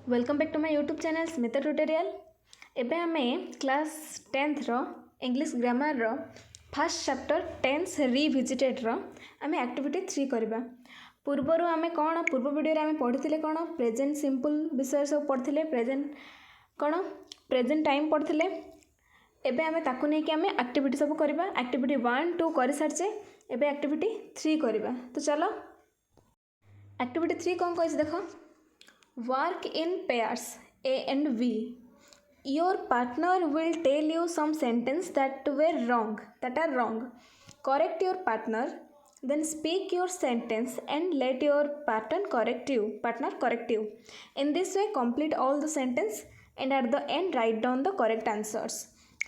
Welcome back to my YouTube channel Smita tutorial. एबे आमे class 10th रो इंग्लिश ग्रामर रो फर्स्ट चैप्टर टेंस रिविजिटेड रो आमे एक्टिविटी 3 करबा। पूर्वरु आमे कोन पूर्व वीडियो रे आमे पढिथिले कोन प्रेजेंट सिंपल विषय सब पढिथिले, प्रेजेंट टाइम पढिथिले। एबे आमे ताकु नै कि आमे एक्टिविटी सब करबा। एक्टिविटी 1 2 करि सारचे, एबे एक्टिविटी 3 करबा। तो चलो एक्टिविटी 3 कोन कहै छै देखो। Work in pairs A and B. Your partner will tell you some sentences that are wrong. Correct your partner, then speak your sentence and let your partner correct you. In this way, complete all the sentence and at the end write down the correct answers.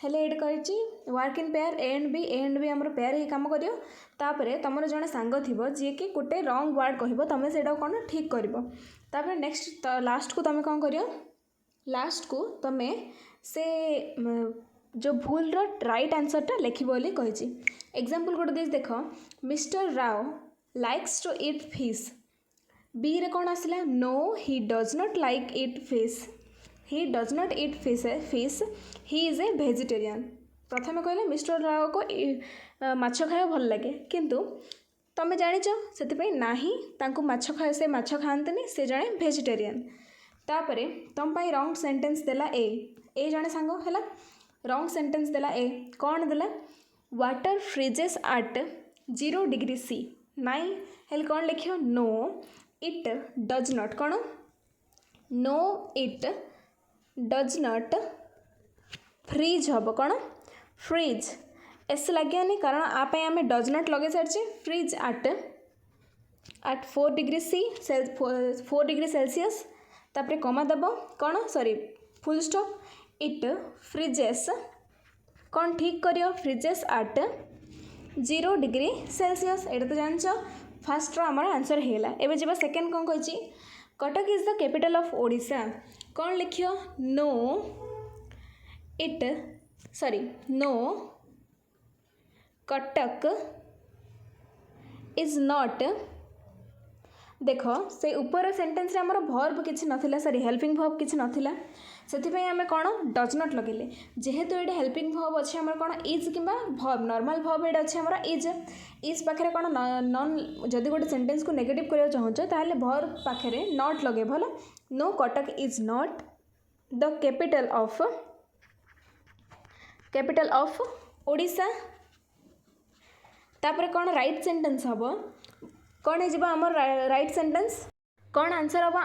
हेले एड कहिछि work in pair A and B हमर pair ही काम करियो। तापरे तमर जने सांग थिबो जे कि गोटे रॉन्ग वर्ड कहबो, तमे सेडा कोन ठीक करबो। तापरे नेक्स्ट लास्ट को तमे कोन करियो, लास्ट को तमे से जो भूल रो राइट आंसर टा लिखिबो बोली कहिछि। एग्जांपल गोटे देख देखो, mister Rao likes to eat fish. B रे कोन आसिला, no he does not like eat fish. He does not eat fish, he is a vegetarian. प्रथम कहले मिस्टर राव को माछ खाया भल लगे, किंतु तमे जानिच से नाही तांको माछ खाए, से माछ खाआंतनी, से जणे भेजिटेरियन। तापरे तम पाई रॉन्ग सेंटेंस देला ए जणे सांगो हैला रॉन्ग सेंटेंस देला ए कौन देला, water freezes at 0 degree C. नाई हेल कौन लिखियो, नो इट डज नॉट, कौन no it does not freeze हम, कौन फ्रीज एस लगे कारण आप आम डज नॉट लगे सारी। Freeze at 4 degree C 4 degree Celsius. तापर कमा दब कौन sorry full stop, it freezes कौन ठीक करियो, फ्रीजेस एट 0 डिग्री सेल्सियस। एटा तो जानछ फर्स्ट रो हमर आंसर हेला। एबे जेबा सेकंड कोन कहछि, Cuttack is the capital of Odisha. कौन लिखियो, नो कटक इज नॉट। देख से ऊपर सेंटेंस रे हमर वर्ब किछि नथिला, सॉरी हेल्पिंग वर्ब किछि नथिला, सेथिपई हमें कौन डज नॉट लगेले। जेहेतु ये हेल्पिंग वर्ब अच्छे हमर कौन इज किंबा वर्ब नॉर्मल वर्ब ये अच्छे हमर इज पाखे कौन नॉन, जदि गोटे सेंटेंस को नेगेटिव करिया चाहूछ ताले वर्ब पाखे नॉट लगे भला। No Cuttack is not the capital of Odisha. तापर कौन राइट सेंटेंस हम, कौन है आमर राइट सेंटेंस, कौन आंसर हम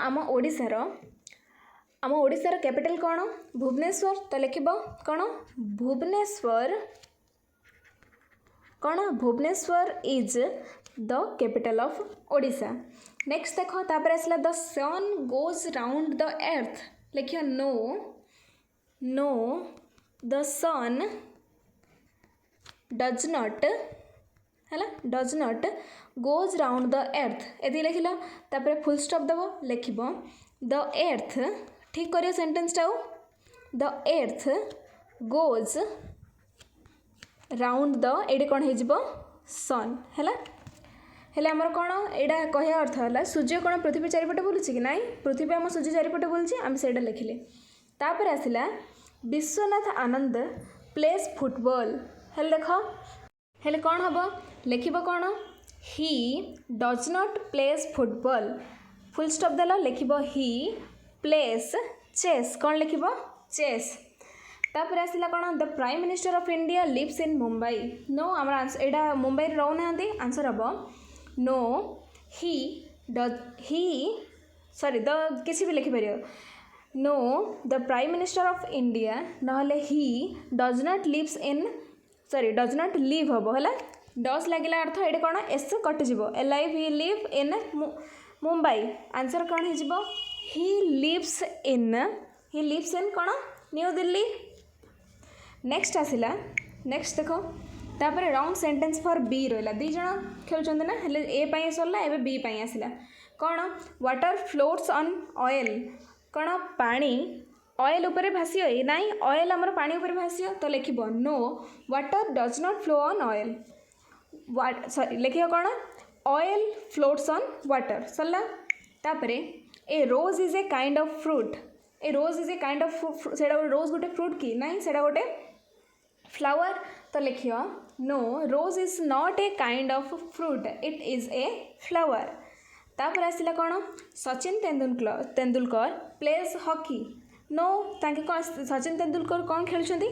आम ओडिशार कैपिटल कौन, भुवनेश्वर। तो लिखब कौन Bhubaneswar is the capital of Odisha. Next देखो, तापर आसला the sun goes round the earth. लिखियो no the sun does not goes round the earth. यदि लिखल तापर फुल स्टॉप दब, लिखब द अर्थ ठीक करियो सेंटेंस टाउ, the earth goes round the एडे कौन हो सन है। हेले आमर कौन एडा कहया अर्थ है, सूर्य कौन पृथ्वी चारिपटे बुलूची कि नाई, पृथ्वी आम सूर्य चारिपटे बुलूची, आम से लिखिले। तापर आसला विश्वनाथ आनंद प्लेस फुटबॉल। हेले देख हेले कौन हम लिखब कौन, ही does not place football. Full stop देल, लिखब ही प्लेस चेस। कौन लिखब चेस। तापर आसला कौन, the prime minister of India lives in Mumbai. No आम एडा मुंबई रोना, आंसर हम नो सॉरी द किसी भी लिखिपर, no the prime minister of India नहले he does not lives in, sorry does not live हम है। डज लगिला अर्थ ये कौन एस कटिज, alive he live in Mumbai. Answer कौन हो, ही लिव्स इन कौन न्यू दिल्ली। नेक्स्ट आसला, नेक्स्ट देख तापर रॉन्ग सेंटेंस फॉर बी रहा, दी जन खेलुंट ना, हेले ए पाई सरला, एबे बी पाई आसला कौन, वाटर फ्लोट्स ऑन ऑयल। कौन पानी ऑयल उपरे भासियो नाई, ऑयल आमर पानी उपरे भासियो। तो लिखब no water does not flow on oil. Sorry लिखियो कौन, ऑयल फ्लोट्स ऑन वाटर सरला। तापरे a rose is a kind of fruit, a rose is a kind of से रोज गोटे फ्रूट कि ना से गोटे फ्लावर। तो लिखियो no rose is not a kind of fruit it is a flower. तापर आसला कौन Sachin Tendulkar plays hockey. No ताके कौन सचिन तेंदुलकर कौन खेलुछंती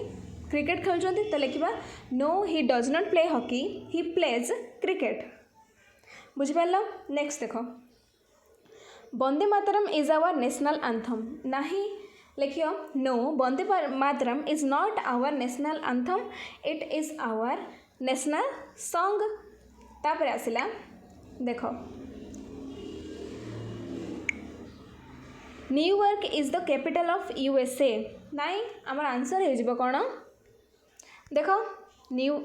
क्रिकेट खेलुछंती। तो लिखिबा no he does not play hockey he plays cricket. बुझिपारल। नेक्स्ट देखो Vande Mataram is our national anthem. नहीं लिखियो no Vande Mataram is not our national anthem it is our national song. तापर आसला देखो New York is the capital of USA. नाई आमर answer हो कौन देख न्यू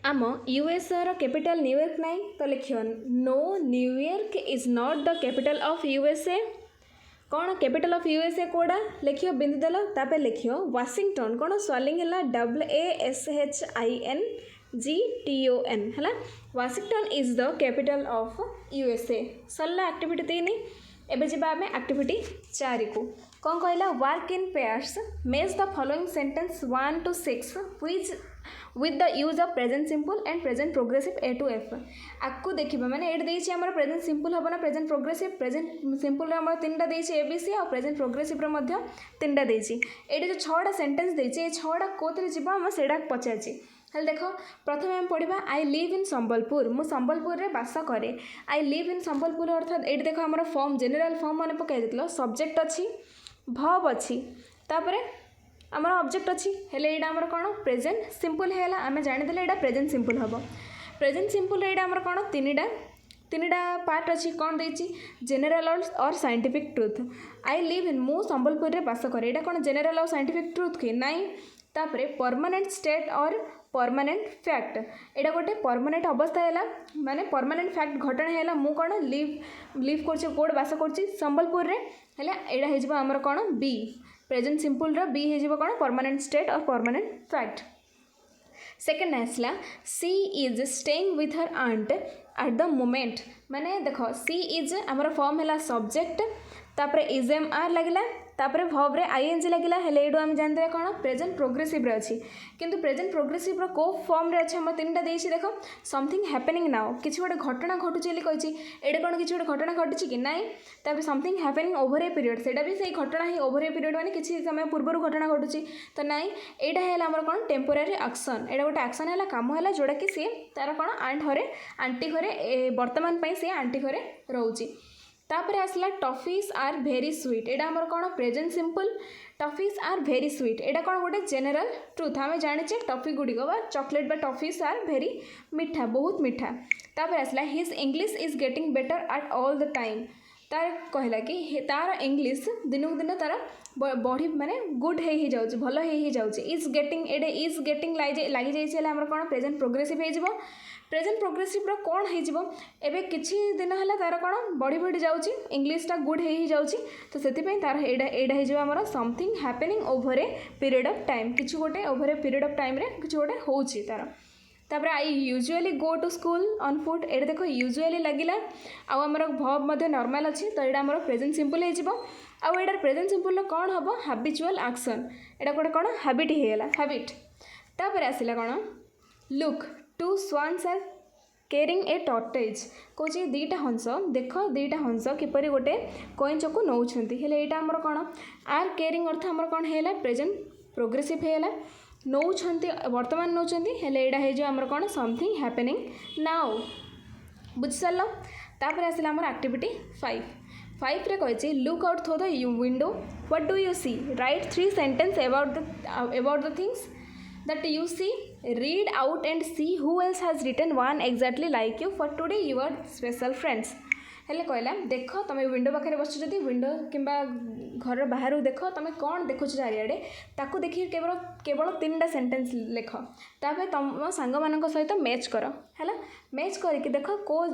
आम यूएसए रो कैपिटल न्यूयॉर्क नाई। तो लिखियो no New York is not the capital of USA. कौन कैपिटल ऑफ यूएसए कोड़ा लिखियो बिंदु देल तापर लिखियो वाशिंगटन कौन स्वेलिंग है WASHINGTON है Washington is the capital of USA. सरला एक्टिविटी 3। एबे जिबा आमे एक्टिविटी 4 को कौन कहला work in pairs match the following sentence 1 to 6 which with the use of present simple and present progressive A to F। आपको देखिबा माने एड देछि हमर प्रेजेंट सिंपल हबो ना प्रेजेंट प्रोग्रेसिव। प्रेजेंट सिंपल रे हमर 3टा देछि ABC और प्रेजेंट प्रोग्रेसिव रे मध्ये 3टा देछि। एडी जो 6टा सेंटेंस देछि ए 6टा कोथरे जिबा हम सेडा पचाछि। हेल देख प्रथम आम पढ़ा आई लिव इन संबलपुर मु संबलपुर रे बास करे। आई लिव इन संबलपुर अर्थात ये देख आम फॉर्म जेनेल फॉर्म मन पकई देल सब्जेक्ट अच्छी भर्ब अच्छी तापर आमर ऑब्जेक्ट अच्छी हेले एटा आमर कौन प्रेजेंट सिंपल है आम जानीदे यहाँ प्रेजेंट सिंपल हम। प्रेजेंट सिंपल यहाँ आमर कौन तीनटा पार्ट अच्छी कौन देछि जेनेल और scientific truth. I live in मु संबलपुर रे बास करे यहाँ कौन जेनेल और साइंटिफिक ट्रुथ कि नाई। तापर permanent state or permanent fact एटा गोटे परमानेंट अवस्था है माने परमानेंट फैक्ट घटना है मु कौन लिव कर कोड बास कर संबलपुर रे हेले एटा हो आमर कौन बी प्रेजेंट सिंपल रो बी हो कौन permanent state or permanent fact. Second आसला she is staying with her aunt at the moment माने देख सी इज आमर फॉर्म है सब्जेक्ट तापर इज एम आर लगिला तापर भर्ब रे आईएनजी लगिला हेले एडो हम जानते कौन प्रेजेंट प्रोग्रेसिव रे अच्छी किंतु प्रेजेंट प्रोग्रेसिव रो को फॉर्म रे अच्छे हम 3टा देछि देख समथिंग हैपनिंग नाउ किछि गोटे घटना घटुची एली कहिछि एडे कौन किछि गोटे घटना घटिछि कि नाई। तापर something happening over a period सेटा भी सेही घटना ही ओवर ए पीरियड माने किछि समय पूर्व घटना घटुची तो नाई एटा है हमर कौन टेम्पोरारी एक्शन एटा गोटे एक्शन है काम है जोड़ा कि सी तार कौन आंटी घरे वर्तमान पई से आंटी घरे रहउची। तापर आसला टॉफीज आर भेरी स्वीट एटा हमर कौन present simple toffees are very sweet एटा कौन गोटे जेनेल ट्रुथ आम जाने टॉफी गुड़िक बा चॉकलेट बा टॉफीज आर भेरी मीठा बहुत मीठा। तापर आसला his English is getting better at all the time तार कहला कि तार इंग्लिश दिन को दिन तार बढ़ी माने गुड है जाउची भल है जाउची। इज गेटिंग एडे इज गेटिंग लगी जाइए हमर कौन प्रेजेंट प्रोग्रेसिव हो प्रेजेंट प्रोग्रेसिव रो कौन हो एबे किछि दिन है तार कौन बढ़ी बढ़ी जाउची इंग्लिशटा गुड है जाउची तो से तार एडा हो हमर something happening over a period of time किछि गोटे over a period of time रे किछि गोटे होउची तार। तापर I usually go to school on foot एटा देख यूजुअली लगिला आउ हमर भर्ब मध्ये नॉर्मल अच्छी तो यहाँ हमर प्रेजेंट सिंपल हो आउ एटार प्रेजेंट सिंपल कौन हम हैबिचुअल एक्शन एटा गोटे कौन हैबिट होगा हैबिट। तापर आसला कौन look two swans are caring a tortoise कौच 2टा हंस देख 2टा हंस किपरि गोटे कईंच को नौछंती हेले एटा हमर कौन आर केयरिंग अर्थ हमर कौन है प्रेजेंट प्रोग्रेसिव है नौछंती वर्तमान नौछंती हेले एटा है जो हमर कौन समथिंग हैपनिंग नाउ बुझ सरल। तापर आसला हमर एक्टिविटी 5 रे कहिछि look out through the window what do you see write 3 sentence about the things that you see read out and see who else has written one exactly like you for today your special friends हेले कहला देख तुम window पाखे बस जदि window किंबा घर बाहर देख तुम कौन देखु चारिआडे ताकू देखिए केवल 3टा सेंटेंस लिख तापर तुम सांग मान सहित मैच कर है मैच करके देख को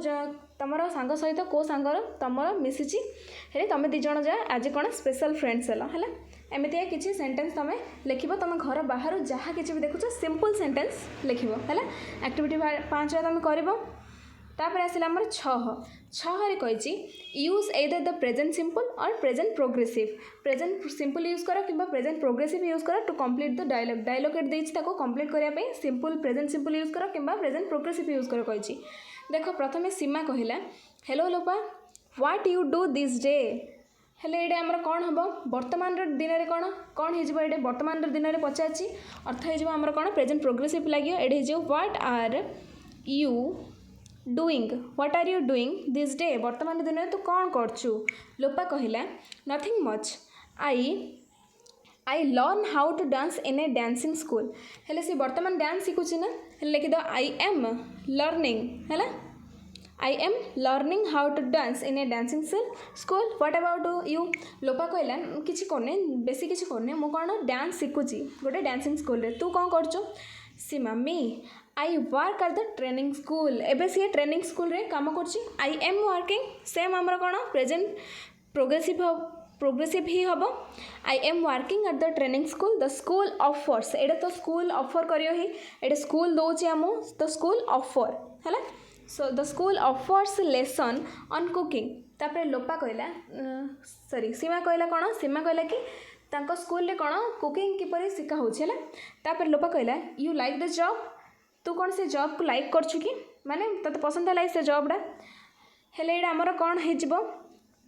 तुम सांग सहित को सांगर तुम मिसी हेले तुम 2 जण जा आज कौन स्पेशल फ्रेंड्स है एमती किसी सेंटेंस तुम लिख तुम घर बाहर जहाँ किसी भी देखुच सिंपल सेंटेंस लिख है एक्टिविटी 5 तुम कर तापर आसला आमर छः कही use either the present simple or present progressive present simple use कर कि प्रेजेंट प्रोग्रेसिव यूज कर to complete the dialogue dialogue देती कंप्लीट करने सिंपल प्रेजेंट सिंपल यूज कर कि प्रेजेंट प्रोग्रेसिव यूज कर कही देख प्रथम सीमा कहला hello Lopa what you do this day हेले ये आमर कौन हम वर्तमान दिन में कौन कौन हो ये वर्तमान दिन में पचार अर्थ होमर कौन प्रेजेंट प्रोग्रेसिव लगे ये what are you doing this day वर्तमान दिन में तू कौन करचु लोपा कहला nothing much I learn how to dance in a dancing school हेले सी वर्तमान डांस शिखुची ना लिखिद आई एम लर्निंग है I am learning how to dance in a dancing school. What about you? लोपा कहला किसी करने बेसी किसी करने मु कौन डांस शिखुची गोटे डांसिंग स्कूल रे तू कौन करचु सीमा मी I work at the training school एबे सी ट्रेनिंग स्कूल रे काम करची आई एम वर्किंग सेम आमर कौन प्रेजेंट प्रोग्रेसिव ही हम I am working at the training school the school offers एटा तो स्कूल ऑफर करियो ही एटा स्कूल दौची आम द स्कूल ऑफर है so the school offers lesson on cooking तापर लोपा कहला सॉरी सीमा कहला कौन सीमा कहला कि तांको स्कूल रे कौन कुकिंग किपर शिखा होछि तापर लोपा कहला यू लाइक द जॉब तू कौन से जॉब को लाइक करछु कि माने तते पसंद है से जॉबडा हेले एटा हमर कौन हेजिबो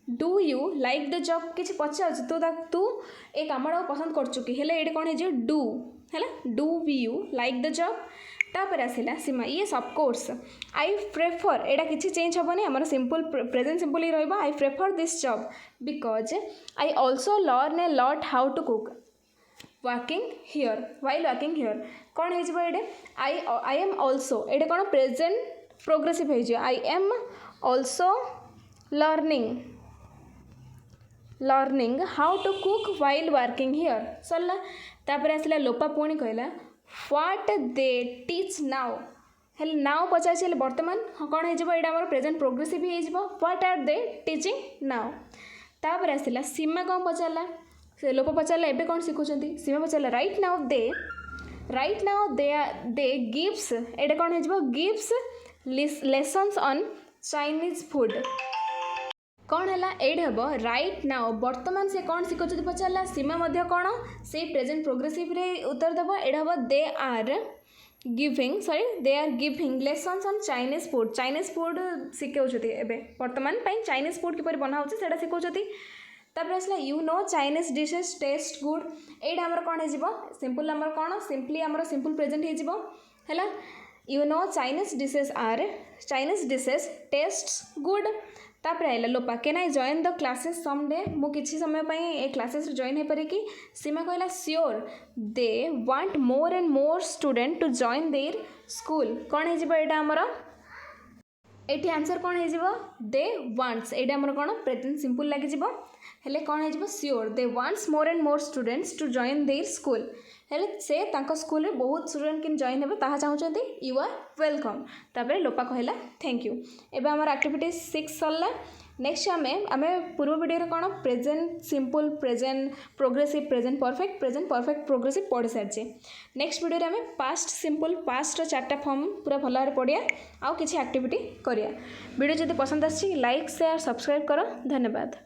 do you like the job किछि पचार तू ए कामडा पसंद करछु कि हेले एटा कौन हेजिबो डू है do you like the job तापर आसला सीमा ये ऑफकोर्स आई प्रेफर एटा किसी चेंज हेनी आम सिंपल प्रेजेंट सिंपल ही रहा I prefer this job because I also learn a lot how to cook working here while working here कौन है आई एम ऑल्सो ये कौन प्रेजेंट प्रोग्रेसिव हो I am also learning how to cook while working here Sarla तापर आसला लोपा पुणी कहला what they teach now हेल्ले नाउ पचार वर्तमान कौन हो प्रेजेंट प्रोग्रेसिव हो what are they teaching now तापर आसला सीमा कौन पचारा से लोप पचारा एबे कौन शिखुंट सीमा पचारा राइट नाउ दे गिव्स एटा कौन हो gives lessons on Chinese food कौन है ये हम राइट नाउ वर्तमान से कौन शिखुच्च पचारा सीमा कौन से प्रेजेंट प्रोग्रेसिव रे उत्तर देव एटा हम they are giving lessons on Chinese food शिखाउछथि एबे वर्तमान चाइनीज फूड किपर बना होता शिखाउछथि तापर आसला you know Chinese dishes taste good एटा हमर कौन हो सिंपल आमर कौन सिंपली आमर सिंपल प्रेजेंट है you know Chinese dishes taste good तापर आइला Lopa can I join the classes some day मु किसी समय ए क्लासेस जॉइन हो पारे कि सीमा कहला sure they want more and more student to join their school कौन होटा आमर ये आंसर कौन हो दे वांट्स एटा आमर कौन प्रेजेंट सिंपल लगे हेले कौन हो sure they wants more and more students to join their school हेले से तांको स्कूल में बहुत स्टूडेंट किन जॉइन हे ताहा चाहते यू आर वेलकम तापर लोपा कहला थैंक यू एबे आमर एक्टिविटी 6 सरला नेक्स्ट आमे पूर्व वीडियो कौन present simple present progressive present perfect progressive पढ़ी सारी नेक्स्ट वीडियो आमे पास्ट सिंपल पास्ट 4टा फॉर्म पूरा भल भाव पढ़िया आउ किसी एक्टिविटी करिया वीडियो जब पसंद आसी लाइक शेयर सब्सक्राइब करो धन्यवाद।